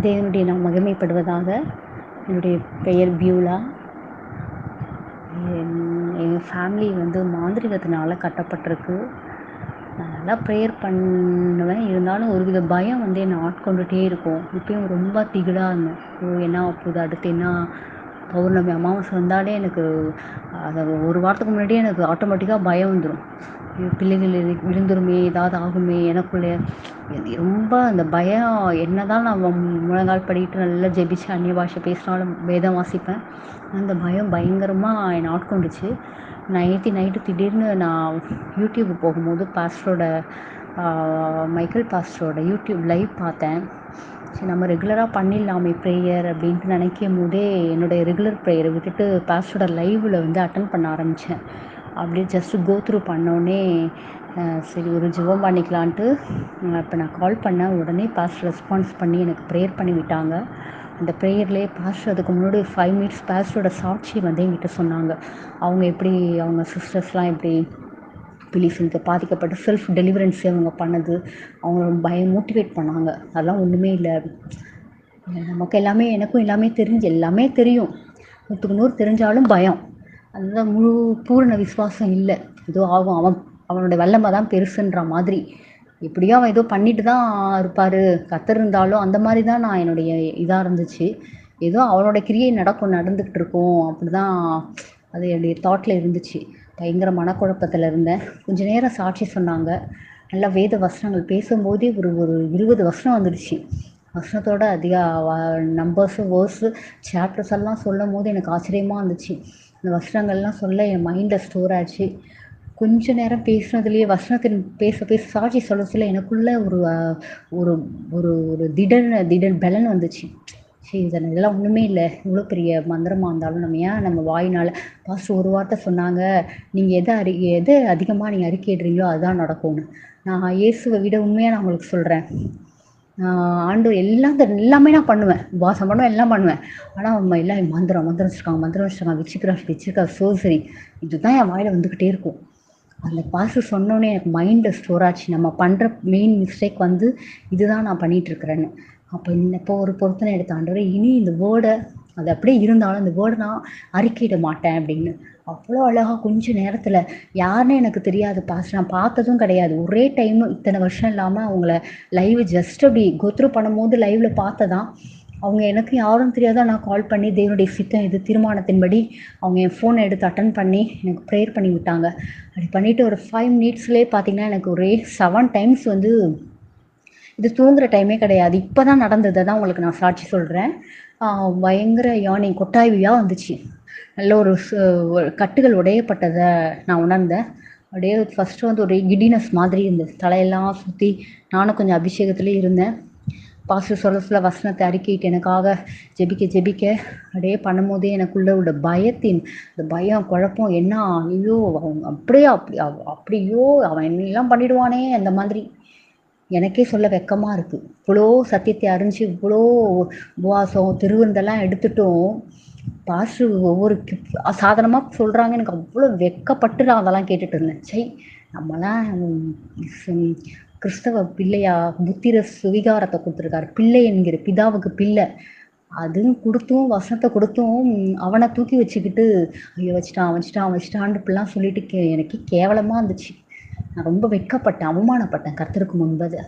தேவனுடைய நாம் மகிமைப்படுவதாக. என்னுடைய பெயர் பியூலா. எங்கள் ஃபேமிலி மாந்திரீகத்தினால கட்டப்பட்டிருக்கு. நான் நல்லா ப்ரேயர் பண்ணுவேன். இருந்தாலும் ஒருவித பயம் என்னை ஆட்கொண்டுட்டே இருக்கும். இப்பயும் ரொம்ப திகிலாக இருந்தேன். என்ன ஆகப்போகுது, அடுத்து என்ன, பௌர்ணமி அமாவாசை வந்தாலே எனக்கு அதை ஒரு வாரத்துக்கு முன்னாடியே எனக்கு ஆட்டோமேட்டிக்காக பயம் வந்துடும். பிள்ளைகள் விழுந்துருமே, ஏதாவது ஆகுமே எனக்குள்ளே. ரொம்ப அந்த பயம். என்ன தான் நான் முழங்கால் படிக்கிட்டு நல்லா ஜெபிச்சு அந்நிய பாஷை பேசினாலும் வேதம் வாசிப்பேன். அந்த பயம் பயங்கரமாக என்னை ஆட்கொண்டுச்சு. நைட்டு திடீர்னு நான் யூடியூப் போகும்போது மைக்கேல் பாஸ்டரோட யூடியூப் லைவ் பார்த்தேன். சரி, நம்ம ரெகுலராக பண்ணிடலாமே ப்ரேயர் அப்படின்ட்டு நினைக்கும் போதே என்னுடைய ரெகுலர் ப்ரேயரை விட்டுட்டு பாஸ்டரோட லைவில் அட்டன் பண்ண ஆரம்பித்தேன். அப்படியே ஜஸ்ட்டு கோத்ரூ பண்ணோடனே சரி ஒரு ஜெபம் பண்ணிக்கலான்ட்டு இப்போ நான் கால் பண்ணேன். உடனே பாஸ்டர் ரெஸ்பான்ஸ் பண்ணி எனக்கு ப்ரேயர் பண்ணி விட்டாங்க. அந்த ப்ரேயர்லேயே பாஸ்டர் அதுக்கு முன்னாடி 5 மினிட்ஸ் பாஸ்டரோட சாட்சி என்கிட்ட சொன்னாங்க. அவங்க சிஸ்டர்ஸ்லாம் எப்படி பிலீஃபிங்க்கு பாதிக்கப்பட்டு செல்ஃப் டெலிவரன்ஸே அவங்க பண்ணது. அவங்க மோட்டிவேட் பண்ணாங்க. அதெல்லாம் ஒன்றுமே இல்லை, நமக்கு எனக்கும் எல்லாமே தெரியும், 100க்கு 100 தெரிஞ்சாலும் பயம். அதுதான் பூரண விசுவாசம் இல்லை. ஏதோ ஆகும், அவனோட வல்லமை தான் பெருசுன்ற மாதிரி. எப்படியோ அவன் ஏதோ பண்ணிட்டு தான் இருப்பார், கத்தர் இருந்தாலும் அந்த மாதிரி தான் நான் என்னுடைய இதாக இருந்துச்சு. ஏதோ அவனோட கிரியை நடந்துக்கிட்டு இருக்கும், அப்படி தான் அது என்னுடைய தாட்டில் இருந்துச்சு. பயங்கர மனக்குழப்பத்தில் இருந்தேன். கொஞ்சம் நேரம் சாட்சி சொன்னாங்க. நல்லா வேத வசனங்கள் பேசும்போதே ஒரு 20 வசனம் வந்துடுச்சு. வசனத்தோட அதிக நம்பர்ஸு, வேர்ஸு, சாப்டர்ஸ் எல்லாம் சொல்லும் போது எனக்கு ஆச்சரியமாக இருந்துச்சு. இந்த வசனங்கள்லாம் சொல்ல என் மைண்டில் ஸ்டோர் ஆச்சு. கொஞ்ச நேரம் பேசுனதுலேயே வசனத்தின் பேச சாட்சி சொல்ல எனக்குள்ளே ஒரு ஒரு ஒரு ஒரு திடர் பலன் வந்துச்சு. சரி, இதெல்லாம் ஒன்றுமே இல்லை, இவ்வளோ பெரிய மந்திரமாக இருந்தாலும் நம்ம ஏன் நம்ம வாயினால். பாஸ்டர் ஒரு வார்த்தை சொன்னாங்க, நீங்கள் எதை அதிகமாக நீங்கள் அறிக்கையிடுறீங்களோ அதுதான் நடக்கும்னு. நான் இயேசுவை விட உண்மையாக நான் உங்களுக்கு சொல்கிறேன். ஆண்டவர் எல்லாமே நான் பண்ணுவேன், வாசம் பண்ணுவேன், எல்லாம் பண்ணுவேன். ஆனால் எல்லாம் மந்திரம் வச்சுருக்காங்க, வச்சுருக்காங்க, சோசரி, இதுதான் என் வாயில் வந்துக்கிட்டே இருக்கும். அந்த பாஸ்டர் சொன்னோன்னே எனக்கு மைண்டில் ஸ்டோர் ஆச்சு. நம்ம பண்ணுற மெயின் மிஸ்டேக் இதுதான் நான் பண்ணிகிட்ருக்கிறேன்னு. இப்போ ஒரு பொருத்தனை எடுத்த ஆண்டவரே, இனி இந்த வேர்டை, அது அப்படியே இருந்தாலும் இந்த வேர்டை நான் அறிக்கையிட மாட்டேன் அப்படின்னு. அவ்வளோ அழகாக கொஞ்சம் நேரத்தில், யாருன்னே எனக்கு தெரியாது பாஸ்டர், நான் பார்த்ததும் கிடையாது. ஒரே டைமு இத்தனை வருஷம் இல்லாமல் அவங்கள லைவ் ஜஸ்ட் அப்படி கோத்ரூ பண்ணும்போது லைவில் பார்த்ததான். அவங்க எனக்கு யாரும் தெரியாத நான் கால் பண்ணி தேவனுடைய சித்தம் இது தீர்மானத்தின்படி அவங்க என் ஃபோனை எடுத்து அட்டன் பண்ணி எனக்கு ப்ரேயர் பண்ணி விட்டாங்க. அப்படி பண்ணிவிட்டு ஒரு 5 மினிட்ஸ்லேயே பார்த்திங்கன்னா எனக்கு ஒரே 7 டைம்ஸ் இது தூங்குகிற டைமே கிடையாது. இப்போ தான் நடந்தது, தான் உங்களுக்கு நான் சாட்சி சொல்கிறேன். பயங்கர யானை கொட்டாய்வியாக வந்துச்சு. நல்ல ஒரு கட்டுகள் உடையப்பட்டதை நான் உணர்ந்தேன். அப்படியே ஃபஸ்ட்டு ஒரு கிடினஸ் மாதிரி இருந்தது, தலையெல்லாம் சுற்றி. நானும் கொஞ்சம் அபிஷேகத்துலேயே இருந்தேன். பாஸ்டர் சொல்ல வசனத்தை அறிக்கையிட்டு எனக்காக ஜெபிக்க அப்படியே பண்ணும்போதே எனக்குள்ள உள்ள இந்த பயம் குழப்பம் என்ன, ஐயோ அவங்க அப்படியோ அவன் என்னெல்லாம் பண்ணிடுவானே அந்த மாதிரி எனக்கே சொல்ல வெக்கமாக இருக்குது. இவ்வளோ சத்தியத்தை அறிஞ்சு இவ்வளோ உபவாசம் திருவிருந்தெல்லாம் எடுத்துட்டும் பாஸ்டர் ஒவ்வொரு சாதனமாக சொல்கிறாங்க. எனக்கு அவ்வளோ வெக்கப்பட்டு நான் அதெல்லாம் கேட்டுட்டு இருந்தேன். சை, நம்மளாம் கிறிஸ்தவ பிள்ளையா, புத்திர சுவிகாரத்தை கொடுத்துருக்காரு, பிள்ளை என்கிற பிதாவுக்கு பிள்ளை. அதுவும் கொடுத்தும் வசனத்தை கொடுத்தும் அவனை தூக்கி வச்சுக்கிட்டு ஐயோ வச்சுட்டான் இப்படிலாம் சொல்லிட்டு எனக்கு கேவலமாக இருந்துச்சு. நான் ரொம்ப வெட்கப்பட்டேன், அவமானப்பட்டேன் கர்த்தருக்கு முன்பது.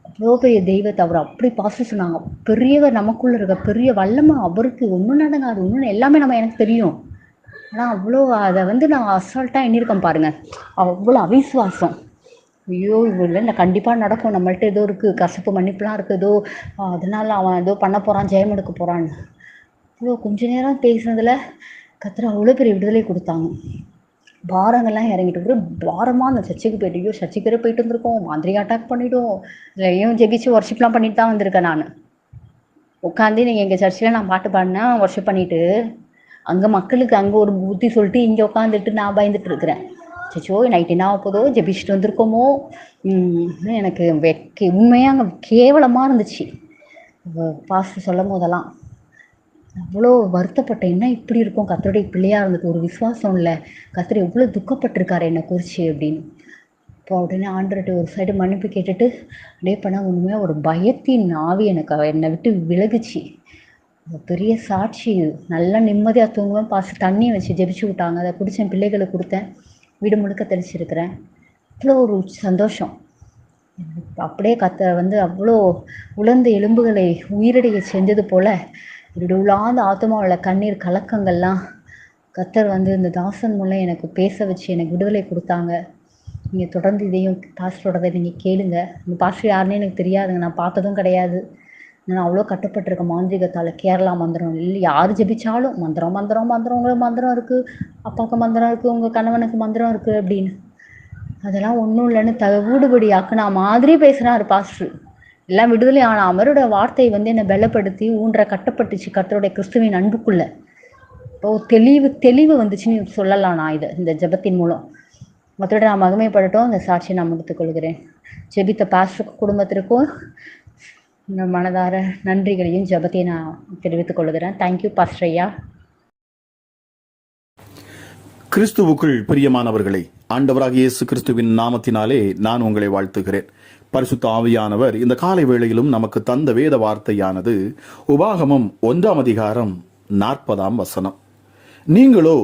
அவ்வளோ பெரிய தெய்வத்தை அவர் அப்படி பாஸ்டர் சொன்னாங்க. பெரியவர் நமக்குள்ள இருக்க பெரிய வல்லமை அவருக்கு ஒன்றும் நடங்காது, ஒன்றும் எல்லாமே எனக்கு தெரியும். ஆனால் அவ்வளோ அதை நான் அசால்ட்டாக எண்ணியிருக்கேன் பாருங்கள். அவ்வளோ அவிசுவாசம். ஐயோ இவ்வளோ இல்லை, கண்டிப்பாக நடக்கும், நம்மள்ட்ட ஏதோ இருக்குது, கசப்பு மன்னிப்புலாம் இருக்குது, ஏதோ அதனால் அவன் ஏதோ பண்ண போகிறான், ஜெயம் எடுக்க போகிறான்னு. இவ்வளோ கொஞ்ச நேரம் பேசுனதில் கர்த்தர் அவ்வளோ பெரிய விடுதலை கொடுத்தாங்க. பாரங்கள்லாம் இறங்கிட்டு பாரமாக அந்த சர்ச்சுக்கு போயிட்டு, ஐயோ சர்ச்சுக்கு போயிட்டு வந்திருக்கோம், மாந்திரிக அட்டாக் பண்ணிவிடும், இல்லையும் ஜெபிச்சு ஒர்ஷிப்லாம் பண்ணிட்டு தான் வந்திருக்கேன். நான் உட்காந்து நீங்கள் எங்கள் சர்ச்சில் நான் பாட்டு பாடினேன், ஒர்ஷிப் பண்ணிவிட்டு அங்கே மக்களுக்கு அங்கே ஒரு புத்தி சொல்லிட்டு இங்கே உட்காந்துட்டு நான் பயந்துட்டு இருக்கிறேன். சச்சோ நைட்டு என்ன ஆகப்போதோ, ஜெபிச்சுட்டு வந்திருக்கோமோ, எனக்கு உண்மையாக அங்கே கேவலமாக இருந்துச்சு. பாஸ்டர் சொல்லும் போதெல்லாம் அவ்வளோ வருத்தப்பட்டேன். என்ன இப்படி இருக்கும், கர்த்தருடைய பிள்ளையாக இருந்துட்டு ஒரு விசுவாசம் இல்லை, கர்த்தர் எவ்வளோ துக்கப்பட்டிருக்காரு என்னை குறித்து அப்படின்னு. இப்போ உடனே ஆண்டவர்கிட்ட ஒரு சைடு மன்னிப்பு கேட்டுட்டு அப்படியே பண்ணால் உண்மையாக ஒரு பயத்தின் ஆவி எனக்கு என்னை விட்டு விலகுச்சு. பெரிய சாட்சி இது. நல்லா நிம்மதியாக தூங்குவேன். தண்ணியை வச்சு ஜெபிச்சு விட்டாங்க. அதை குடிச்சு என் பிள்ளைகளுக்கு கொடுத்தேன். வீடு முழுக்க தெளிச்சிருக்கிறேன். அவ்வளோ ஒரு சந்தோஷம். அப்படியே அவ்வளோ உலர்ந்த எலும்புகளை உயிரடைய செஞ்சது போல என்னுடைய உள்ளார்ந்த ஆத்மாவில் கண்ணீர் கலக்கங்கள்லாம் கர்த்தர் இந்த தாசன் மூலம் எனக்கு பேச வச்சு எனக்கு விடுதலை கொடுத்தாங்க. நீங்கள் தொடர்ந்து இதையும் பாஸ்டரோடதை நீங்கள் கேளுங்க. இந்த பாஸ்டர் யாருன்னே எனக்கு தெரியாதுங்க, நான் பார்த்ததும் கிடையாது. நான் அவ்வளோ கட்டப்பட்டிருக்கேன் மாந்திரிகத்தால். கேரளா மந்திரம் இல்லை, யார் ஜெபிச்சாலும் மந்திரம் மந்திரம் மந்திரம், உங்களுக்கு மந்திரம் இருக்குது, அப்பாவுக்கு மந்திரம் இருக்குது, உங்கள் கணவனுக்கு மந்திரம் இருக்குது அப்படின்னு. அதெல்லாம் ஒன்றும் இல்லைன்னு ஊடுபடி ஆக்குனா மாதிரி பேசுகிறாரு பாஸ்டர். எல்லாம் விடுதலை ஆன அவரோட வார்த்தை என்னை பலப்படுத்தி கட்டப்பட்டுச்சு கர்த்தருடைய கிறிஸ்துவின் அன்புக்குள்ள. இப்போ தெளிவு வந்துச்சுன்னு சொல்லலாம். நான் இந்த ஜெபத்தின் மூலம் மற்றோட நான் மகிமைப்படட்டும். இந்த சாட்சியை நான் முடித்துக்கொள்கிறேன். ஜெபித்த பாஸ்டர் குடும்பத்திற்கும் மனதார நன்றிகளையும் ஜெபத்தையும் நான் தெரிவித்துக் கொள்கிறேன். தேங்க்யூ பாஸ்டர் ஐயா. கிறிஸ்துவுக்குள் பிரியமானவர்களே, ஆண்டவராக இயேசு கிறிஸ்துவின் நாமத்தினாலே நான் உங்களை வாழ்த்துகிறேன். பரிசுத்த ஆவியானவர் இந்த காலை வேளையிலும் நமக்கு தந்த வேத வார்த்தையானது உபாகமம் 1:40. நீங்களோ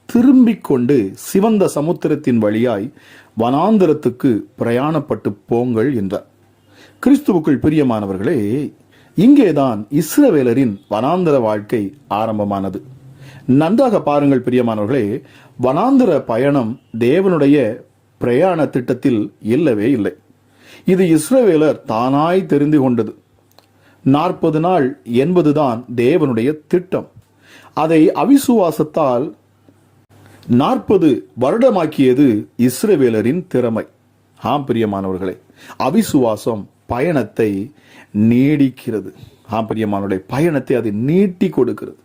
திரும்பிக் கொண்டு சிவந்த சமுத்திரத்தின் வழியாய் வனாந்தரத்துக்கு பிரயாணப்பட்டு போங்கள் என்றார். கிறிஸ்துவுக்குள் பிரியமானவர்களே, இங்கேதான் இஸ்ரவேலரின் வனாந்தர வாழ்க்கை ஆரம்பமானது. நன்றாக பாருங்கள் பிரியமானவர்களே, வனாந்தர பயணம் தேவனுடைய பிரயாண திட்டத்தில் இல்லவே இல்லை. இது இஸ்ரவேலர் தானாய் தெரிந்து கொண்டது. 40 நாள் என்பதுதான் தேவனுடைய திட்டம். அதை அவிசுவாசத்தால் 40 வருடமாக்கியது இஸ்ரவேலரின் திறமை. பிரியமானவர்களே, அவிசுவாசம் பயணத்தை நீடிக்கிறது. பிரியமானவர்களே, பயணத்தை அது நீட்டி கொடுக்கிறது.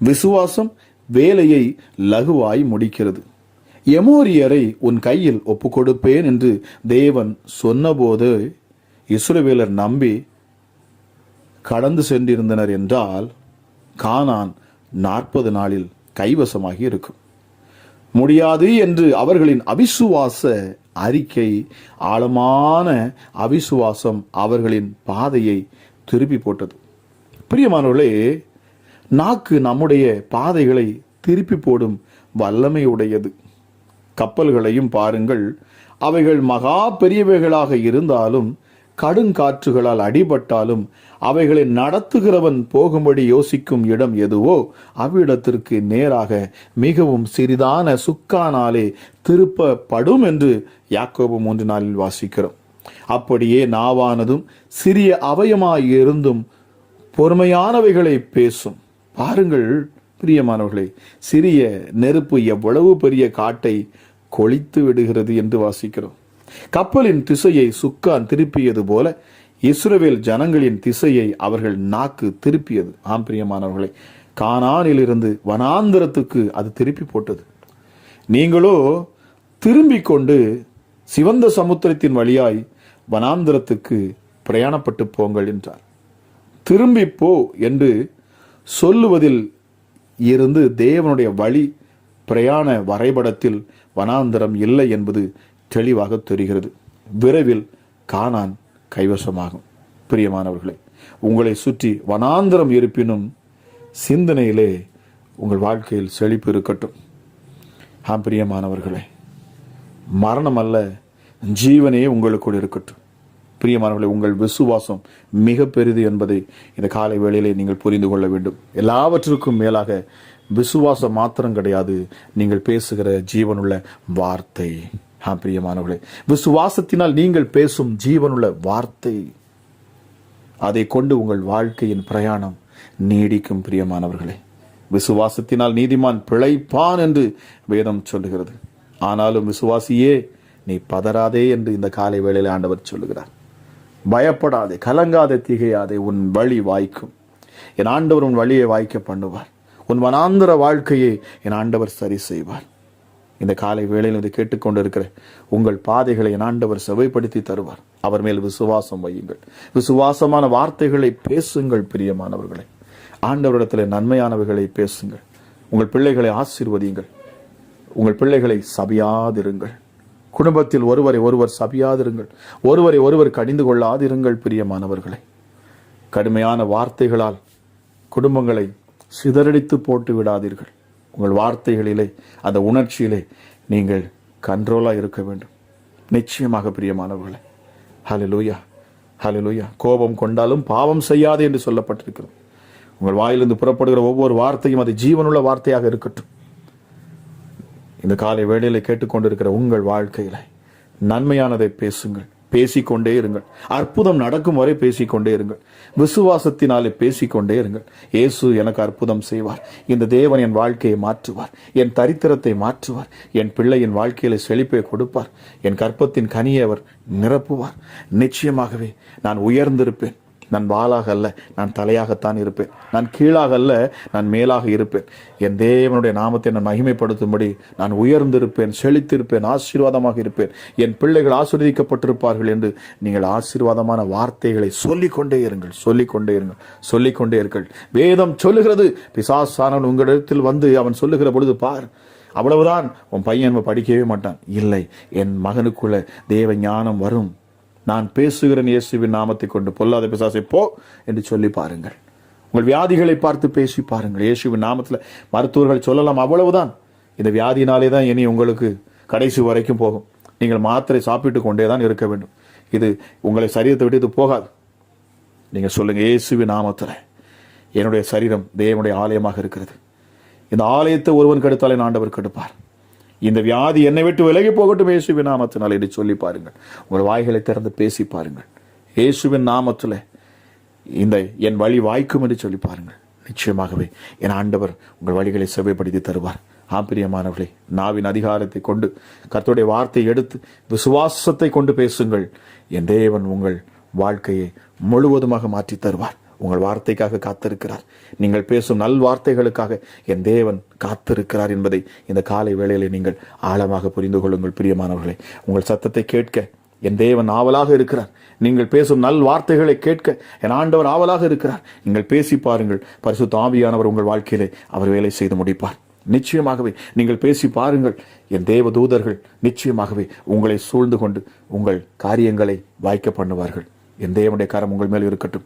விசுவாசம் வேலையை லகுவாய் முடிக்கிறது. எமோரியரை உன் கையில் ஒப்பு கொடுப்பேன் என்று தேவன் சொன்னபோது இஸ்ரவேலர் நம்பி கடந்து சென்றிருந்தனர் என்றால் கானான் 40 நாளில் கைவசமாகி இருக்கும். முடியாது என்று அவர்களின் அவிசுவாச அறிக்கை, ஆழமான அவிசுவாசம் அவர்களின் பாதையை திருப்பி போட்டது. பிரியமானவர்களே, நாக்கு நம்முடைய பாதைகளை திருப்பி போடும் வல்லமை உடையது. கப்பல்களையும் பாருங்கள், அவைகள் மகா பெரியவைகளாக இருந்தாலும் கடுங்காற்றுகளால் அடிபட்டாலும் அவைகளை நடத்துகிறவன் போகும்படி யோசிக்கும் இடம் எதுவோ அவ்விடத்திற்கு நேராக மிகவும் சிறிதான சுக்கானாலே திருப்பப்படும் என்று யாக்கோபு 3:4 வாசிக்கிறோம். அப்படியே நாவானதும் சிறிய அவயமாயிருந்தும் பொறுமையானவைகளை பேசும். பாருங்கள் பிரியமானவர்களே, சிறிய நெருப்பு எவ்வளவு பெரிய காட்டை கொளித்து விடுகிறது என்று வாசிக்கிறோம். கப்பலின் திசையை சுக்கான் திருப்பியது போல இஸ்ரவேல் ஜனங்களின் திசையை அவர்கள் நாக்கு திருப்பியது. பிரியமானவர்களே, கானானிலிருந்து வனாந்தரத்துக்கு அது திருப்பி போட்டது. நீங்களோ திரும்பிக் கொண்டு சிவந்த சமுத்திரத்தின் வழியாய் வனாந்தரத்துக்கு பிரயாணப்பட்டு போங்கள் என்றார். திரும்பி போ என்று சொல்லுவதில் இருந்து தேவனுடைய வழி பிரயாண வரைபடத்தில் வனாந்தரம் இல்லை என்பது தெளிவாக தெரிகிறது. விரைவில் கானான் கைவசமாகும். பிரியமானவர்களே, உங்களை சுற்றி வனாந்தரம் இருப்பினும் சிந்தனையிலே உங்கள் வாழ்க்கையில் செழிப்பு இருக்கட்டும். பிரியமானவர்களே, மரணம் அல்ல, ஜீவனே உங்களுக்குள் இருக்கட்டும். பிரியமானவர்களே, உங்கள் விசுவாசம் மிக பெரிது என்பதை இந்த காலை வேளையிலே நீங்கள் புரிந்து கொள்ள வேண்டும். எல்லாவற்றுக்கும் மேலாக விசுவாசம் மாத்திரம் கிடையாது, நீங்கள் பேசுகிற ஜீவனுள்ள வார்த்தை. பிரியமானவர்களே, விசுவாசத்தினால் நீங்கள் பேசும் ஜீவனுள்ள வார்த்தை, அதை கொண்டு உங்கள் வாழ்க்கையின் பிரயாணம் நீடிக்கும். பிரியமானவர்களே, விசுவாசத்தினால் நீதிமான் பிழைப்பான் என்று வேதம் சொல்லுகிறது. ஆனாலும் விசுவாசியே, நீ பதறாதே என்று இந்த காலை வேளையில் ஆண்டவர் சொல்லுகிறார். பயப்படாதே, கலங்காதே, திகையாதே, உன் வழி வாய்க்கும். என் ஆண்டவர் உன் வழியை வாய்க்க பண்ணுவார். உன் வனாந்தர வாழ்க்கையை என் ஆண்டவர் சரி செய்வார். இந்த காலை வேளையில் இதை கேட்டுக்கொண்டிருக்கிற உங்கள் பாதைகளை என் ஆண்டவர் செவைப்படுத்தி தருவார். அவர் மேல் விசுவாசம் வையுங்கள். விசுவாசமான வார்த்தைகளை பேசுங்கள். பிரியமானவர்களே, ஆண்டவரிடத்தில் நன்மையானவைகளை பேசுங்கள். உங்கள் பிள்ளைகளை ஆசீர்வதியுங்கள். உங்கள் பிள்ளைகளை சபியாதிருங்கள். குடும்பத்தில் ஒருவரை ஒருவர் சபியாதிருங்கள், ஒருவரை ஒருவர் கடிந்து கொள்ளாதிருங்கள். பிரியமானவர்களே, கடுமையான வார்த்தைகளால் குடும்பங்களை சிதறடித்து போட்டு விடாதீர்கள். உங்கள் வார்த்தைகளிலே, அந்த உணர்ச்சியிலே நீங்கள் கண்ட்ரோலாக இருக்க வேண்டும். நிச்சயமாக பிரியமானவர்களே, ஹல்லேலூயா, ஹல்லேலூயா. கோபம் கொண்டாலும் பாவம் செய்யாதே என்று சொல்லப்பட்டிருக்கிறது. உங்கள் வாயிலிருந்து புறப்படுகிற ஒவ்வொரு வார்த்தையும் அது ஜீவனுள்ள வார்த்தையாக இருக்கட்டும். இந்த காலை வேளையில கேட்டுக்கொண்டிருக்கிற உங்கள் வாழ்க்கையில நன்மையானதை பேசுங்கள், பேசிக்கொண்டே இருங்கள். அற்புதம் நடக்கும் வரை பேசிக்கொண்டே இருங்கள். விசுவாசத்தினாலே பேசிக்கொண்டே இருங்கள். இயேசு எனக்கு அற்புதம் செய்வார், இந்த தேவன் என் வாழ்க்கையை மாற்றுவார், என் தரித்திரத்தை மாற்றுவார், என் பிள்ளையின் வாழ்க்கையில செழிப்பை கொடுப்பார், என் கற்பத்தின் கனியை அவர் நிரப்புவார். நிச்சயமாகவே நான் உயர்ந்திருப்பேன். நான் வாளாக அல்ல, நான் தலையாகத்தான் இருப்பேன். நான் கீழாக அல்ல, நான் மேலாக இருப்பேன். என் தேவனுடைய நாமத்தை நான் மகிமைப்படுத்தும்படி நான் உயர்ந்திருப்பேன், செழித்திருப்பேன், ஆசீர்வாதமாக இருப்பேன். என் பிள்ளைகள் ஆசீர்வதிக்கப்பட்டிருப்பார்கள் என்று நீங்கள் ஆசீர்வாதமான வார்த்தைகளை சொல்லிக்கொண்டே இருங்கள், சொல்லிக்கொண்டே இருங்கள், சொல்லிக்கொண்டே இருங்கள். வேதம் சொல்லுகிறது, பிசாசானவன் உங்களிடத்தில் வந்து அவன் சொல்லுகிற பொழுது, பார், அவ்வளவுதான், உன் பையன் படிக்கவே மாட்டான். இல்லை, என் மகனுக்குள்ள தேவ ஞானம் வரும். நான் பேசுகிறேன் இயேசுவின் நாமத்தை கொண்டு, பொல்லாத பிசாசை போ என்று சொல்லி பாருங்கள். உங்கள் வியாதிகளை பார்த்து பேசி பாருங்கள். இயேசுவின் நாமத்தில் மருத்துவர்கள் சொல்லலாம், அவ்வளவுதான், இந்த வியாதினாலே தான் இனி உங்களுக்கு கடைசி வரைக்கும் போகும். நீங்கள் மாத்திரை சாப்பிட்டு கொண்டே தான் இருக்க வேண்டும். இது உங்களை சரீரத்தை விட்டு இது போகாது. நீங்கள் சொல்லுங்க, இயேசுவின் நாமத்தில் என்னுடைய சரீரம் தேவனுடைய ஆலயமாக இருக்கிறது. இந்த ஆலயத்தை ஒருவன் கெடுத்தாலே ஆண்டவர் கெடுப்பார். இந்த வியாதி என்னை விட்டு விலகி போகட்டும் இயேசுவின் நாமத்தினால் என்று சொல்லி பாருங்கள். உங்கள் வாய்களை திறந்து பேசி பாருங்கள். இயேசுவின் நாமத்தில் இந்த என் வழி வாய்க்கும் என்று சொல்லி பாருங்கள். நிச்சயமாகவே என் ஆண்டவர் உங்கள் வழிகளை செவ்வைப்படுத்தி தருவார். பிரியமானவர்களே, நாவின் அதிகாரத்தை கொண்டு கர்த்தருடைய வார்த்தையை எடுத்து விசுவாசத்தை கொண்டு பேசுங்கள். என் தேவன் உங்கள் வாழ்க்கையை முழுவதுமாக மாற்றி தருவார். உங்கள் வார்த்தைக்காக காத்திருக்கிறார். நீங்கள் பேசும் நல் வார்த்தைகளுக்காக என் தேவன் காத்திருக்கிறார் என்பதை இந்த காலை வேளையிலே நீங்கள் ஆழமாக புரிந்து கொள்ளுங்கள். பிரியமானவர்களே, உங்கள் சத்தத்தை கேட்க என் தேவன் ஆவலாக இருக்கிறார். நீங்கள் பேசும் நல் வார்த்தைகளை கேட்க என் ஆண்டவர் ஆவலாக இருக்கிறார். நீங்கள் பேசி பாருங்கள். பரிசுத்த ஆவியானவர் உங்கள் வாழ்க்கையிலே அவர் வேலை செய்து முடிப்பார். நிச்சயமாகவே நீங்கள் பேசி பாருங்கள். என் தேவ தூதர்கள் நிச்சயமாகவே உங்களை சூழ்ந்து கொண்டு உங்கள் காரியங்களை வாய்க்க பண்ணுவார்கள். என் தேவனுடைய கரம் உங்கள் மேல் இருக்கட்டும்.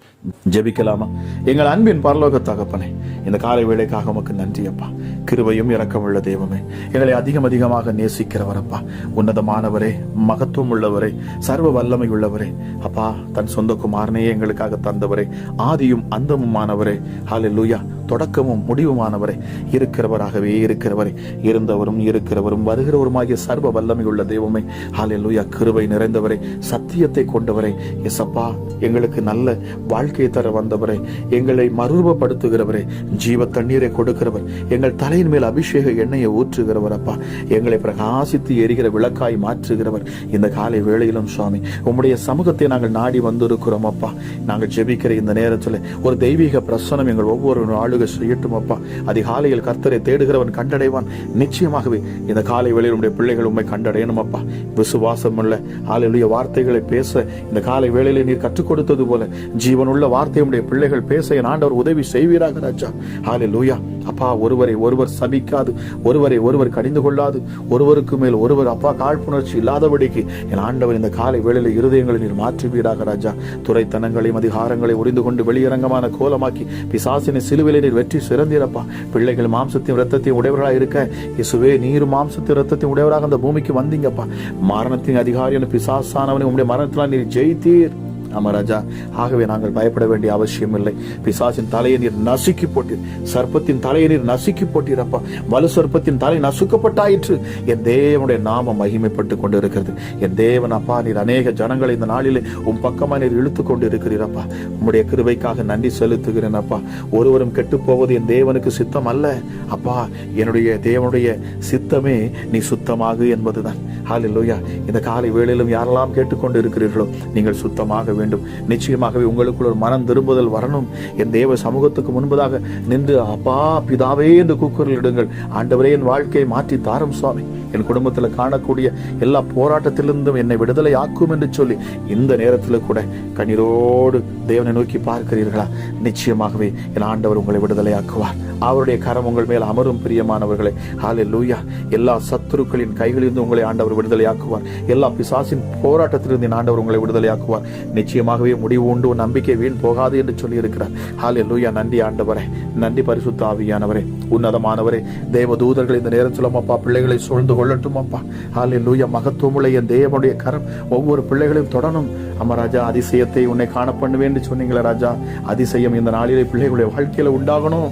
ஜெபிக்கலாமா? எங்கள் அன்பின் பரலோக தகப்பனே, இந்த காலை வேளைக்காக உமக்கு நன்றி அப்பா. கிருபையும் இரக்கமுள்ள தெய்வமே, எங்களை அதிகமாக நேசிக்கிறவர் அப்பா, உன்னதமானவரே, மகத்துவம் உள்ளவரே, சர்வ வல்லமை உள்ளவரே அப்பா, தன் சொந்த குமாரனையே எங்களுக்காக தந்தவரே, ஆதியும் அந்தமுமானவரே, ஹல்லேலூயா, தொடக்கமும் முடிவுமானவரே, இருக்கிறவராகவே இருக்கிறவரே, இருந்தவரும் இருக்கிறவரும் வருகிறவருமாகிய சர்வ வல்லமை உள்ள தெய்வமே, ஹல்லேலூயா, கிருபை நிறைந்தவரே, சத்தியத்தை கொண்டவரே, எசப்பா, எங்களுக்கு நல்ல வாழ்க்கையை தர வந்தவரே, எங்களை மறுரூபப்படுத்துகிறவரே, ஜீவ தண்ணீரை கொடுக்கிறவர், எங்கள் தலையின் மேல் அபிஷேக எண்ணெயை ஊற்றுகிறவர் அப்பா, எங்களை பிரகாசித்து எரிகிற விளக்காய் மாற்றுகிறவர். இந்த காலை வேளையிலும் சுவாமி, உம்முடைய சமூகத்தை நாங்கள் நாடி வந்திருக்கிறோம் அப்பா. நாங்கள் ஜெபிக்கிற இந்த நேரத்தில் ஒரு தெய்வீக பிரசனம் எங்கள் ஒவ்வொரு நாளும் செய்யட்டும் அப்பா. அதிகாலையில் கர்த்தரை தேடுகிறவன் கண்டடைவான். நிச்சயமாகவே இந்த காலை வேளையில் உடைய பிள்ளைகள் உண்மை கண்டடையணும் அப்பா. விசுவாசம் உள்ள ஹல்லேலூயா வார்த்தைகளை பேச இந்த காலை வேளையிலே நீர் கற்றுக் கொடுத்தது போல ஜீவனுள்ள வார்த்தை உடைய பிள்ளைகள் பேச என் ஆண்டவர் உதவி செய்வீராக ராஜா. ஹல்லேலூயா அப்பா, ஒருவரை ஒருவர் சபிக்காது, ஒருவரை ஒருவர் கடிந்து கொள்ளாது, ஒருவருக்கு மேல் ஒருவர் அப்பா காழ்ப்புணர்ச்சி இல்லாதபடிக்கு என் ஆண்டவர் இந்த காலை வேளையில இருதயங்களை நீர் மாற்றுவீராக ராஜா. துரைத்தனங்களையும் அதிகாரங்களை உரிந்து கொண்டு வெளியரங்கமான கோலமாக்கி பிசாசினை சிலுவையிலே நீர் வெற்றி சிறந்தீரப்பா. பிள்ளைகள் மாம்சத்தையும் இரத்தத்தையும் உடையவர்களாக இருக்க இயேசுவே, நீர் மாம்சத்தையும் இரத்தத்தையும் உடையவராக அந்த பூமிக்கு வந்தீங்கப்பா. மரணத்தின் அதிகாரியான பிசாசானவனை உங்களுடைய மரணத்தினால் நீர் ஜெயித்தீர். ஆமா ராஜா, ஆகவே நாங்கள் பயப்பட வேண்டிய அவசியம் இல்லை. பிசாசின் தலையை நீர் நசுக்கி போட்டீர், சர்ப்பத்தின் தலையை நீர் நசுக்கி போட்டீரப்பா. வலு சர்ப்பத்தின் தலை நசுக்கப்பட்டாயிற்று. என் தேவனுடைய நாமம் மகிமைப்பட்டு கொண்டு இருக்கிறது. என் தேவன் அப்பா, நீர் அநேக ஜனங்களை இந்த நாளிலே உன் பக்கமா நீர் இழுத்து கொண்டு இருக்கிறீரப்பா. உம்முடைய கிருபைக்காக நன்றி செலுத்துகிறேன் அப்பா. ஒருவரும் கெட்டு போவது என் தேவனுக்கு சித்தம் அல்ல அப்பா. என்னுடைய தேவனுடைய சித்தமே நீ சுத்தமாகு என்பதுதான். ஹல்லேலூயா. இந்த காலை வேளையிலும் யாரெல்லாம் கேட்டுக்கொண்டு இருக்கிறீர்களோ, நீங்கள் சுத்தமாக வேண்டும். நிச்சயமாகவே உங்களுக்குள் ஒரு மனம் திரும்புதல் வரணும். என் தேவ சமூகத்துக்கு முன்பதாக நின்று அப்பா பிதாவே என்று கூக்குரலிடுங்கள். ஆண்டவரே, என் வாழ்க்கையை மாற்றி தாரும் சுவாமி. என் குடும்பத்தில் காணக்கூடிய எல்லா போராட்டத்திலிருந்தும் என்னை விடுதலை ஆக்கும் என்று சொல்லி இந்த நேரத்தில் கூட கண்ணீரோடு தேவனை நோக்கி பார்க்கிறீர்களா? நிச்சயமாகவே என் ஆண்டவர் உங்களை விடுதலை ஆக்குவார். அவருடைய கரம் உங்கள் மேல் அமரும் பிரியமானவர்களே. ஹல்லேலூயா. எல்லா சத்துருக்களின் கைகளிலிருந்து உங்களை ஆண்டவர் விடுதலை ஆக்குவார். எல்லா பிசாசின் போராட்டத்திலிருந்து ஆண்டவர் உங்களை விடுதலை ஆக்குவார். நிச்சயமாகவே முடிவு உண்டு, நம்பிக்கை வீண் போகாது என்று சொல்லி இருக்கிறார். ஹல்லேலூயா. நன்றி ஆண்டவரே, நன்றி பரிசுத்த ஆவியானவரே, உன்னதமானவரே. தேவ தூதர்கள் இந்த நேரத்தில் அப்பா பிள்ளைகளை சூழ்ந்து கொள்ளட்டும் அப்பா. ஹல்லேலூயா. மகத்துவமுள்ள என் தேவனுடைய கரம் ஒவ்வொரு பிள்ளைகளையும் தொடரும். அம்மா ராஜா, அதிசயத்தை உன்னை காண பண்ணுவேன் என்று சொன்னீங்களே ராஜா, அதிசயம் இந்த நாளிலே பிள்ளைகளுடைய வாழ்க்கையில உண்டாகணும்.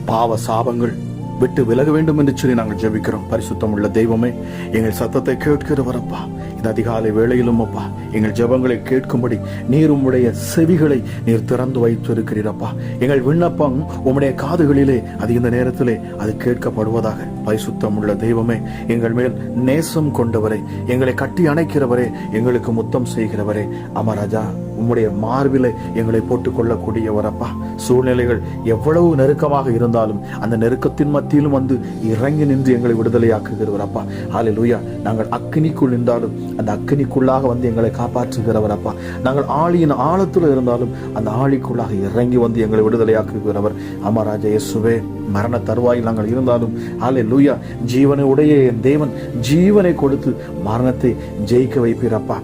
பாவ சாபங்கள் விட்டு விலக வேண்டும் என்று சொல்லி நாங்கள் ஜெபிக்கிறோம். பரிசுத்தம் உள்ள தெய்வமே, எங்கள் சத்தத்தை கேட்கிறவரப்பா, இந்த அதிகாலை வேளையிலும் அப்பா எங்கள் ஜெபங்களை கேட்கும்படி நீர் உம்முடைய செவிகளை நீர் திறந்து வைத்திருக்கிறீரப்பா. எங்கள் விண்ணப்பம் உம்முடைய காதுகளிலே அது இந்த நேரத்திலே அது கேட்கப்படுவதாக. பரிசுத்தம் உள்ள தெய்வமே, எங்கள் மேல் நேசம் கொண்டவரே, எங்களை கட்டி அணைக்கிறவரே, எங்களுக்கு முத்தம் செய்கிறவரே, அமராஜா உம்முடைய மார்பிலை எங்களை போட்டுக் கொள்ளக்கூடியவரப்பா. சூழ்நிலைகள் எவ்வளவு நெருக்கமாக இருந்தாலும் அந்த நெருக்கத்தின் மத்தியிலும் வந்து இறங்கி நின்று எங்களை விடுதலையாக்குகிறவரப்பா. ஹல்லேலூயா. நாங்கள் அக்கினிக்குள் நின்றாலும் அந்த அக்கினிக்குள்ளாக வந்து எங்களை காப்பாற்றுகிறவரப்பா. நாங்கள் ஆழியின் ஆழத்தில் இருந்தாலும் அந்த ஆழிக்குள்ளாக இறங்கி வந்து எங்களை விடுதலையாக்குகிறவர். அமராஜா இயேசுவே, மரண தருவாயில் நாங்கள் இருந்தாலும் ஹல்லேலூயா, ஜீவனை உடைய என் தேவன் ஜீவனை கொடுத்து மரணத்தை ஜெயிக்க வைப்பீரப்பா.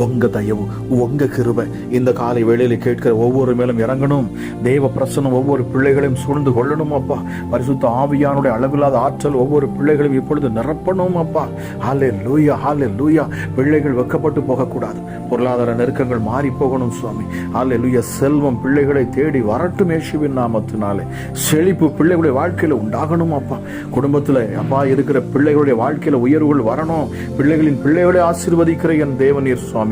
உங்க தயவு, உங்க கிருபை இந்த காலை வேளையில கேட்கிற ஒவ்வொரு மேலும் இறங்கணும். தேவ பிரசன்னம் ஒவ்வொரு பிள்ளைகளையும் சூழ்ந்து கொள்ளணும் அப்பா. பரிசுத்த ஆவியானுடைய அளவில்லாத ஆற்றல் ஒவ்வொரு பிள்ளைகளையும் இப்பொழுது நிரப்பணும் அப்பா. ஹல்லேலூயா, ஹல்லேலூயா. பிள்ளைகள் வெக்கப்பட்டு போகக்கூடாது. பொருளாதார நெருக்கங்கள் மாறி போகணும் சுவாமி. ஹல்லேலூயா. செல்வம் பிள்ளைகளை தேடி வரட்டும் இயேசுவின் நாமத்தினாலே. செழிப்பு பிள்ளைகளுடைய வாழ்க்கையில உண்டாகணும் அப்பா. குடும்பத்துல அப்பா இருக்கிற பிள்ளைகளுடைய வாழ்க்கையில உயர்வுகள் வரணும். பிள்ளைகளை ஆசீர்வதிக்கிற என் தேவனீர் சுவாமி.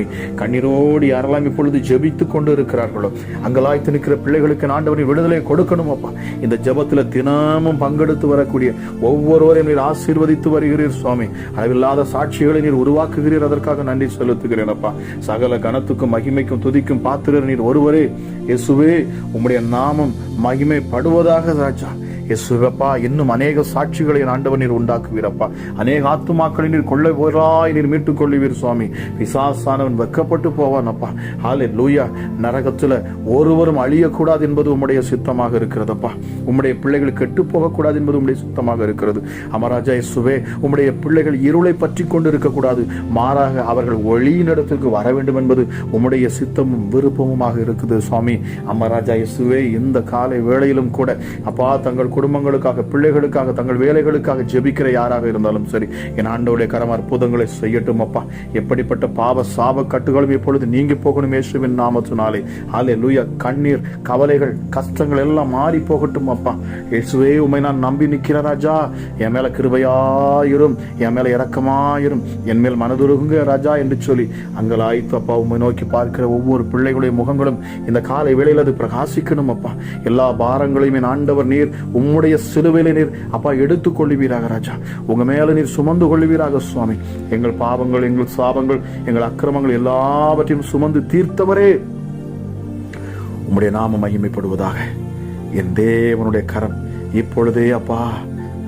கண்ணீரோடு யாரெல்லாம் இப்பொழுது ஜெபித்துக் கொண்டு இருக்கிறார்களோ, அங்கலாய்த்து நிற்கிற பிள்ளைகளுக்கு ஆண்டவரின் விடுதலை கொடுக்கணும் அப்பா. இந்த ஜெபத்துல தினமும் பங்கெடுத்து வரக்கூடிய ஒவ்வொருவரையும் நீர் ஆசீர்வதித்து வருகிறீர் சுவாமி. அளவில்லாத சாட்சிகளை நீர் உருவாக்குகிறீர். அதற்காக நன்றி செலுத்துகிறேன் அப்பா. சகல கனத்துக்கும் மகிமைக்கும் துதிக்கும் பாத்திரர் நீர் ஒருவரே. இயேசுவே, உம்முடைய நாமம் மகிமைப்படுவதாக ராஜா. இயேசுவப்பா, இன்னும் அநேக சாட்சிகளை ஆண்டவர் நீர் உண்டாக்குவீரப்பா. அநேக ஆத்துமாக்களை நீர் கொள்ளை போராய் நீர் மீட்டுக் கொள்ளுவீர் சுவாமி. பிசாசானவன் வெக்கப்பட்டு போவான் அப்பா. ஹல்லேலூயா. நரகத்துல ஒருவரும் அழியக்கூடாது என்பது உம்முடைய சித்தமாக இருக்கிறதப்பா. உம்முடைய பிள்ளைகள் கெட்டு போகக்கூடாது என்பது உம்முடைய சித்தமாக இருக்கிறது. அமராஜா இயேசுவே, உம்முடைய பிள்ளைகள் இருளை பற்றி கொண்டு இருக்கக்கூடாது, மாறாக அவர்கள் ஒளியின் இடத்திற்கு வர வேண்டும் என்பது உம்முடைய சித்தமும் விருப்பமுமாக இருக்குது சுவாமி. அமராஜா இயேசுவே, இந்த காலை வேளையிலும் கூட அப்பா தங்கள் குடும்பங்களுக்காக, பிள்ளைகளுக்காக, தங்கள் வேலைகளுக்காக ஜெபிக்கிற யாராக இருந்தாலும் சரி, என் ஆண்டவருடைய கரம் அற்புதங்களை செய்யட்டும் அப்பா. எப்படிப்பட்ட பாவ சாப கட்டுகளும் இப்பொழுது நீங்கி போகணும் இயேசுவின் நாமத்தினாலே. ஹல்லேலூயா. கண்ணீர், கவலைகள், கஷ்டங்கள் எல்லாம் மாறி போகட்டும் அப்பா. இயேசுவே, உம்மை நான் நம்பி நிற்கிற ராஜா. என் மேல கிருபையாயிரும், என் மேல இரக்கமாயிரும், என் மேல் மனதுருகுங்க ராஜா என்று சொல்லி அங்கலாய்த்து அப்பா உம்மை நோக்கி பார்க்கிற ஒவ்வொரு பிள்ளைகளுடைய முகங்களும் இந்த காலை வேளையில் அது பிரகாசிக்கணும் அப்பா. எல்லா பாரங்களையும் என் ஆண்டவர் நீர் உம்முடைய சிலுவையில நீர் அப்பா எடுத்துக் கொள்ளுவீராக ராஜா. உங்க மேல நீர் சுமந்து கொள்ளுவீராக சுவாமி. எங்கள் பாவங்கள், எங்கள் சாபங்கள், எங்கள் அக்கிரமங்கள் எல்லாவற்றையும் சுமந்து தீர்த்தவரே, உம்முடைய நாமம் மகிமைப்படுவதாக. என் தேவனுடைய கரம் இப்பொழுதே அப்பா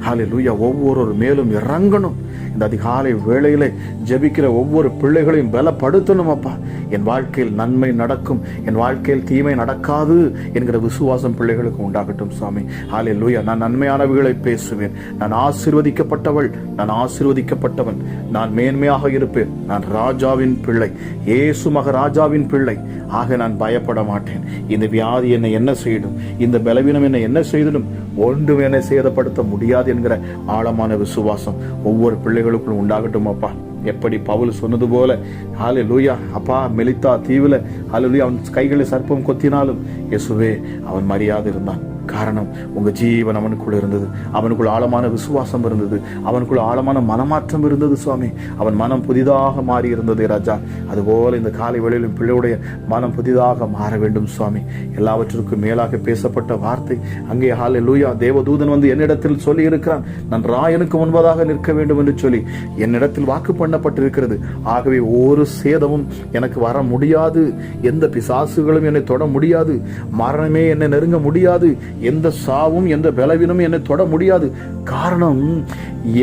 ஹல்லேலூயா ஒவ்வொரு மேலும் இறங்கணும். இந்த அதிகாலை வேளையிலே ஜெபிக்கிற ஒவ்வொரு பிள்ளைகளையும் பலப்படுத்தணும் அப்பா. என் வாழ்க்கையில் நன்மை நடக்கும், என் வாழ்க்கையில் தீமை நடக்காது என்கிற விசுவாசம் பிள்ளைகளுக்கு உண்டாகட்டும் சுவாமி. ஹல்லேலூயா. நான் நன்மையானவைகளை பேசுவேன். நான் ஆசீர்வதிக்கப்பட்டவள், நான் ஆசீர்வதிக்கப்பட்டவன், நான் மேன்மையாக இருப்பேன். நான் ராஜாவின் பிள்ளை, இயேசு மகராஜாவின் பிள்ளை. ஆக நான் பயப்பட மாட்டேன். இந்த வியாதி என்னை என்ன செய்யும், இந்த பலவீனம் என்னை என்ன செய்திடும், ஒன்றும் என்னை சேதப்படுத்த முடியாது என்கிற ஆழமான விசுவாசம் ஒவ்வொரு பிள்ளைகளுக்குள் உண்டாகட்டும் அப்பா. எப்படி பவுல் சொன்னது போல ஹல்லேலூயா அப்பா, மெலித்தா தீவுல ஹல்லேலூயா அவன் கைகளை சர்ப்பம் கொத்தினாலும் இயேசுவே அவன் மரியாதை இருந்தான். காரணம் உங்க ஜீவன் அவனுக்குள்ள இருந்தது, அவனுக்குள்ள ஆழமான விசுவாசம் இருந்தது, அவனுக்குள்ள ஆழமான மனமாற்றம் இருந்தது சுவாமி. அவன் மனம் புதிதாக மாறி இருந்தது ராஜா. அதுபோல இந்த காலை வேளையிலும் பிள்ளையுடைய மனம் புதிதாக மாற வேண்டும் சுவாமி. எல்லாவற்றிற்கும் மேலாக பேசப்பட்ட வார்த்தை அங்கே ஹல்லேலூயா, தேவதூதன் வந்து என்னிடத்தில் சொல்லி இருக்கிறான், நான் ராயனுக்கு முன்பதாக நிற்க வேண்டும் என்று சொல்லி என்னிடத்தில் வாக்கு பண்ணப்பட்டிருக்கிறது. ஆகவே ஒரு சேதமும் எனக்கு வர முடியாது, எந்த பிசாசுகளும் என்னை தொட முடியாது, மரணமே என்னை நெருங்க முடியாது, எந்த சாவும் எந்த பலவீனமும் என்னை தொட முடியாது. காரணம்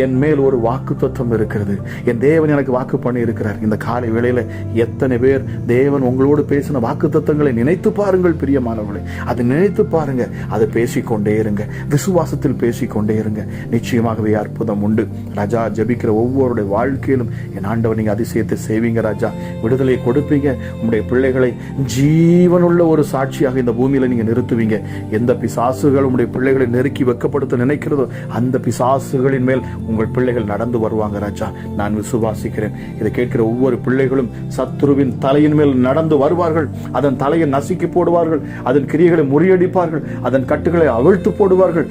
என் மேல் ஒரு வாக்கு தத்துவம் இருக்கிறது. என் தேவன் எனக்கு வாக்கு பண்ணி இருக்கிறார். இந்த காலை வேளையில எத்தனை பேர் தேவன் உங்களோடு பேசின வாக்கு தத்துவங்களை நினைத்து பாருங்கள் பிரியமானவர்களே. அதை நினைத்து பாருங்க, அதை பேசிக்கொண்டே இருங்க, விசுவாசத்தில் பேசிக்கொண்டே இருங்க. நிச்சயமாகவே அற்புதம் உண்டு ராஜா. ஜெபிக்கிற ஒவ்வொருடைய வாழ்க்கையிலும் என் ஆண்டவர் நீங்க அதிசயத்தை செய்வீங்க ராஜா. விடுதலை கொடுப்பீங்க. உங்களுடைய பிள்ளைகளை ஜீவனுள்ள ஒரு சாட்சியாக இந்த பூமியில நீங்க நிறுத்துவீங்க. எந்த பிசாசுகள் உங்களுடைய பிள்ளைகளை நெருக்கி வெட்கப்படுத்த நினைக்கிறதோ அந்த பிசாசுகளின் மேல் உங்கள் பிள்ளைகள் நடந்து வருவாங்க ராஜா. நான் விசுவாசிக்கிறேன். இதை கேட்கிற ஒவ்வொரு பிள்ளைகளும் சத்துருவின் தலையின் மேல் நடந்து வருவார்கள். அதன் தலையை நசுக்கி போடுவார்கள், அதன் கிரியைகளை முறியடிப்பார்கள், அதன் கட்டுகளை அவிழ்த்து போடுவார்கள்.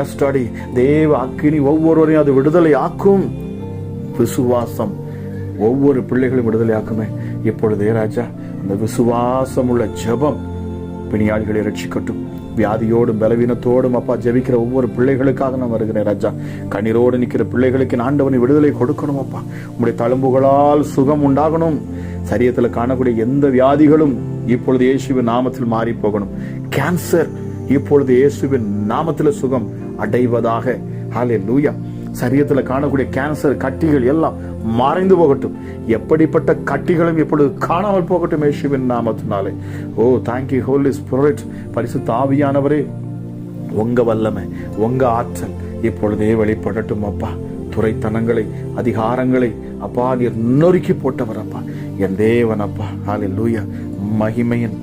எஸ் டாடி, தேவ அக்கினி ஒவ்வொருவரையும் அது விடுதலை ஆக்கும். விசுவாசம் ஒவ்வொரு பிள்ளைகளும் விடுதலை ஆக்குமே இப்பொழுதே ராஜா. அந்த விசுவாசம் உள்ள ஜெபம் பிணியாளிகளை ரட்சிக்கட்டும். வியாதியோடும் பலவீனத்தோடும் அப்பா ஜெபிக்கிற ஒவ்வொரு பிள்ளைகளுக்காக நான் வருகிறேன் ராஜா. கண்ணீரோடு நிற்கிற பிள்ளைகளுக்கு ஆண்டவனை விடுதலை கொடுக்கணும் அப்பா. உங்களுடைய தழும்புகளால் சுகம் உண்டாகணும். சரீரத்துல காணக்கூடிய எந்த வியாதிகளும் இப்பொழுது இயேசுவின் நாமத்தில் மாறி போகணும். கேன்சர் இப்பொழுது இயேசுவின் நாமத்தில் சுகம் அடைவதாக. ஹல்லேலூயா. சரீரத்துல காணக்கூடிய கேன்சர் கட்டிகள் எல்லாம் மறைந்து போகட்டும். எப்படிப்பட்ட கட்டிகளும் இப்பொழுது காணாமல் போகட்டும் இயேசுவின் நாமத்தினாலே. ஓ தேங்க்யூ ஹோலி ஸ்பிரிட். பரிசுத்த ஆவியானவரே, உங்க வல்லமை உங்க ஆற்றல் இப்பொழுதே வெளிப்படட்டும் அப்பா. துரைத்தனங்களை அதிகாரங்களை அப்பா நீர் நொறுக்கி போட்டவர் அப்பா, என் தேவன் அப்பா. ஹல்லேலூயா. மகிமையின்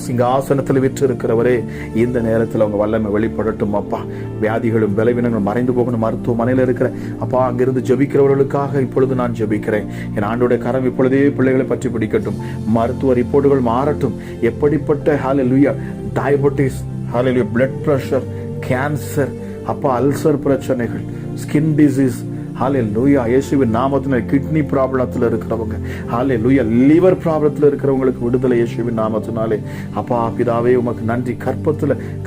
சிங்காசனத்தில் விற்று இருக்கிறவரே, இந்த நேரத்தில் அவங்க வல்லமை வெளிப்படட்டும் அப்பா. வியாதிகளும் பலவீனங்களும் மறைந்து போகணும். மருத்துவமனையில் இருக்கிற அப்பா அங்கிருந்து ஜெபிக்கிறவர்களுக்காக இப்பொழுது நான் ஜெபிக்கிறேன். என் ஆண்டோட கரம் இப்பொழுதே பிள்ளைகளை பற்றி பிடிக்கட்டும். மருத்துவ ரிப்போர்ட்டுகள் மாறட்டும். எப்படிப்பட்ட ஹல்லேலூயா டயபெட்டிஸ், ஹல்லேலூயா பிளட் பிரஷர், கேன்சர் அப்பா, அல்சர் பிரச்சனைகள், ஸ்கின் டிசீஸ், ஹல்லேலூயா இயேசுவின் நாமத்தினாலே கிட்னி ப்ராப்ளத்தில் இருக்கிறவங்க, ஹல்லேலூயா லிவர் ப்ராப்ளத்தில் இருக்கிறவங்களுக்கு விடுதலை இயேசுவின் நாமத்தினாலே. அப்பா பிதாவே உமக்கு நன்றி.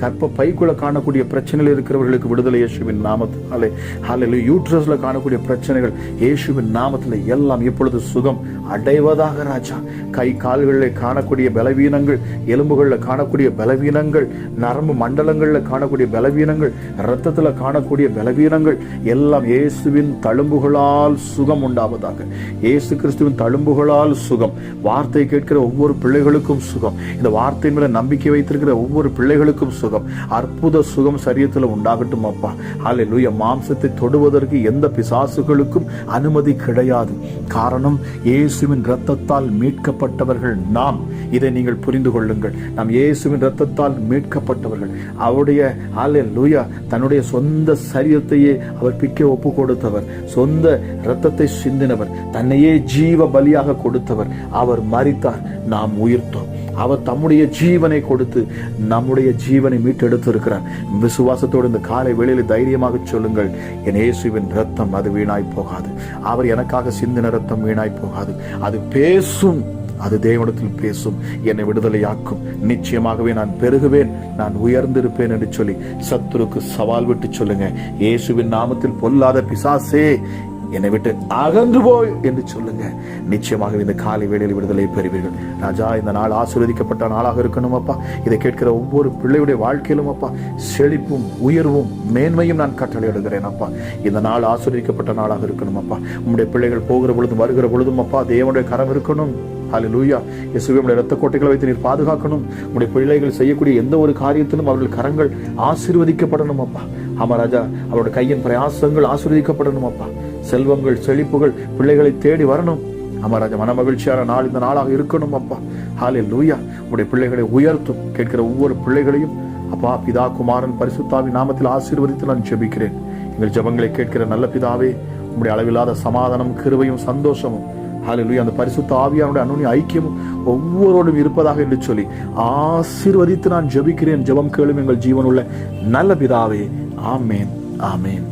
கற்ப பைக்குள்ள காணக்கூடிய பிரச்சனைகள் இருக்கிறவர்களுக்கு விடுதலை இயேசுவின் நாமத்தினாலே. ஹல்லேலூயா யூட்ரஸ்ல காணக்கூடிய பிரச்சனைகள் இயேசுவின் நாமத்திலே எல்லாம் இப்பொழுது சுகம் அடைவதாக ராஜா. கை கால்களில் காணக்கூடிய பலவீனங்கள், எலும்புகளில் காணக்கூடிய பலவீனங்கள், நரம்பு மண்டலங்களில் காணக்கூடிய பலவீனங்கள், இரத்தத்தில் காணக்கூடிய பலவீனங்கள் எல்லாம் இயேசுவின் தழும்புகளால் சுகம் உண்டாவதாக. இயேசு கிறிஸ்துவின் தழும்புகளால் சுகம். வார்த்தை கேட்கிற ஒவ்வொரு பிள்ளைகளுக்கும் சுகம். இந்த வார்த்தையின் மேல நம்பிக்கை வைத்திருக்கிற ஒவ்வொரு பிள்ளைகளுக்கும் சுகம். அற்புத சுகம் சரீரத்தில் உண்டாகட்டும் அப்பா. ஹல்லேலூயா. மாம்சத்தை தொடுவதற்கு எந்த பிசாசுகளுக்கும் அனுமதி கிடையாது. காரணம் இயேசுவின் இரத்தத்தால் மீட்கப்பட்டவர்கள் நாம். இதை நீங்கள் புரிந்து கொள்ளுங்கள். நாம் இயேசுவின் இரத்தத்தால் மீட்கப்பட்டவர்கள். அவருடைய ஹல்லேலூயா தன்னுடைய சொந்த சரீரத்தையே அவர் பிக்க ஒப்பு கொடுத்தவர், சொந்த இரத்தத்தை சிந்தினவர், தன்னையே ஜீவ பலியாக கொடுத்தவர். அவர் மரித்தார், நாம் உயிர்த்தோம். அவர் தம்முடைய ஜீவனை கொடுத்து நம்முடைய ஜீவனை மீட்டெடுத்திருக்கிறார். விசுவாசத்தோடு இந்த காலை வேளையில் தைரியமாக சொல்லுங்கள், என் இயேசுவின் ரத்தம் அது வீணாய் போகாது. அவர் எனக்காக சிந்தின ரத்தம் வீணாய் போகாது. அது பேசும், அது தேவனிடத்தில் பேசும், என்னை விடுதலையாக்கும். நிச்சயமாகவே நான் பெருகுவேன், நான் உயர்ந்திருப்பேன் என்று சொல்லி சத்துருக்கு சவால் விட்டு சொல்லுங்க. இயேசுவின் நாமத்தில் பொல்லாத பிசாசே என்னை விட்டு அகன்று போய் என்று சொல்லுங்க. நிச்சயமாக இந்த காலை வேளையில் விடுதலை பெறுவீர்கள் ராஜா. இந்த நாள் ஆசீர்வதிக்கப்பட்ட நாளாக இருக்கணும் அப்பா. இதை கேட்கிற ஒவ்வொரு பிள்ளையுடைய வாழ்க்கையிலும் அப்பா செழிப்பும் உயர்வும் மேன்மையும் நான் கட்டளையிடுகிறேன் அப்பா. இந்த நாள் ஆசீர்வதிக்கப்பட்ட நாளாக இருக்கணும் அப்பா. உங்களுடைய பிள்ளைகள் போகிற பொழுதும் வருகிற பொழுதும் அப்பா தேவனுடைய கரம் இருக்கணும். ஹல்லேலூயா. இயேசுவே உம்முடைய இரத்த கோட்டைகளை வைத்து நீர் பாதுகாக்கணும். உங்களுடைய பிள்ளைகள் செய்யக்கூடிய எந்த ஒரு காரியத்திலும் அவர்கள் கரங்கள் ஆசீர்வதிக்கப்படணும் அப்பா. ஆமா ராஜா, அவருடைய கையின் பிரயாசங்கள் ஆசீர்வதிக்கப்படணும் அப்பா. செல்வங்கள் செழிப்புகள் பிள்ளைகளை தேடி வரணும். அமராஜா மன மகிழ்ச்சியான நாள் இந்த நாளாக இருக்கணும் அப்பா. ஹல்லேலூயா. உடைய பிள்ளைகளை உயர்த்தும். கேட்கிற ஒவ்வொரு பிள்ளைகளையும் அப்பா பிதா குமாரன் பரிசுத்தாவின் நாமத்தில் ஆசீர்வதித்து நான் ஜெபிக்கிறேன். எங்கள் ஜெபங்களை கேட்கிற நல்ல பிதாவே, உம்முடைய அளவில்லாத சமாதானம் கிருபையும் சந்தோஷமும் ஹல்லேலூயா. அந்த பரிசுத்த ஆவியானுடைய அன்னுடைய ஐக்கியமும் ஒவ்வொருவரோடும் இருப்பதாக என்று சொல்லி ஆசீர்வதித்து நான் ஜெபிக்கிறேன். ஜெபம் கேளும் எங்கள் ஜீவனுள்ள நல்ல பிதாவே. ஆமேன், ஆமேன்.